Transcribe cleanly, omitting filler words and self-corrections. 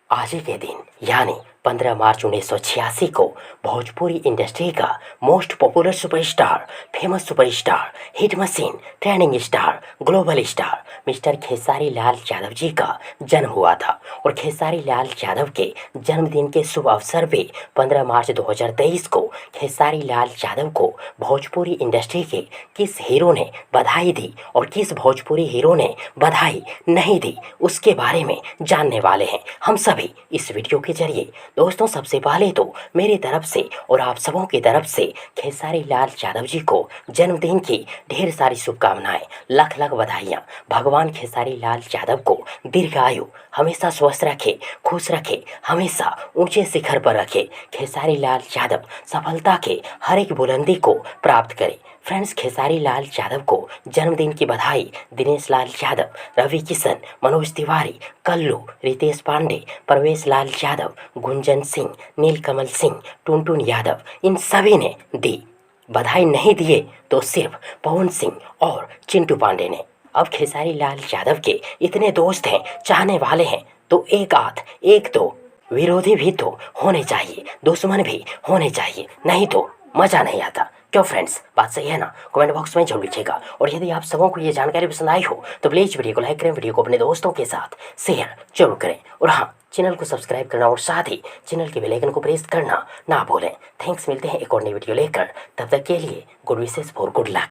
आज ही के दिन यानी 15 मार्च 1986 को भोजपुरी इंडस्ट्री का most popular superstar, famous superstar, hit machine, trending star, global star mister Khesari Lal Yadav ji का जन्म हुआ था। और खेसारी लाल यादव के जन्मदिन के शुभ अवसर पे 15 मार्च 2023 को खेसारी लाल यादव को भोजपुरी इंडस्ट्री के किस हीरो ने बधाई दी और किस भोजपुरी हीरो ने बधाई नहीं दी, उसके बारे में जानने वाले हैं हम सभी इस वीडियो के जरिए। दोस्तों, सबसे पहले तो मेरी तरफ से और आप सबों की तरफ से खेसारी लाल यादव जी को जन्मदिन की ढेर सारी शुभकामनाएं, लख लख बधाइयाँ। भगवान खेसारी लाल यादव को दीर्घायु, हमेशा स्वस्थ रखे, खुश रखे, हमेशा ऊंचे शिखर पर रखे। खेसारी लाल यादव सफलता के हर एक बुलंदी को प्राप्त करे। फ्रेंड्स, खेसारी लाल यादव को जन्मदिन की बधाई दिनेश लाल यादव, रवि किशन, मनोज तिवारी, कल्लू, रितेश पांडे, प्रवेश लाल यादव, गुंजन सिंह, नीलकमल सिंह, टुनटुन यादव, इन सभी ने दी। बधाई नहीं दिए तो सिर्फ पवन सिंह और चिंटू पांडे ने। अब खेसारी लाल यादव के इतने दोस्त हैं, चाहने वाले हैं, तो एक दो विरोधी भी तो होने चाहिए, दुश्मन भी होने चाहिए, नहीं तो मजा नहीं आता। क्यों फ्रेंड्स, बात सही है ना? कमेंट बॉक्स में जरूर लिखिएगा। और यदि आप सबों को ये जानकारी पसंद आई हो तो प्लीज वीडियो को लाइक करें, वीडियो को अपने दोस्तों के साथ शेयर जरूर करें। और हाँ, चैनल को सब्सक्राइब करना और साथ ही चैनल के बेल आइकन को प्रेस करना ना भूलें। थैंक्स, मिलते हैं एक और नई वीडियो लेकर। तब तक के लिए good wishes for good luck.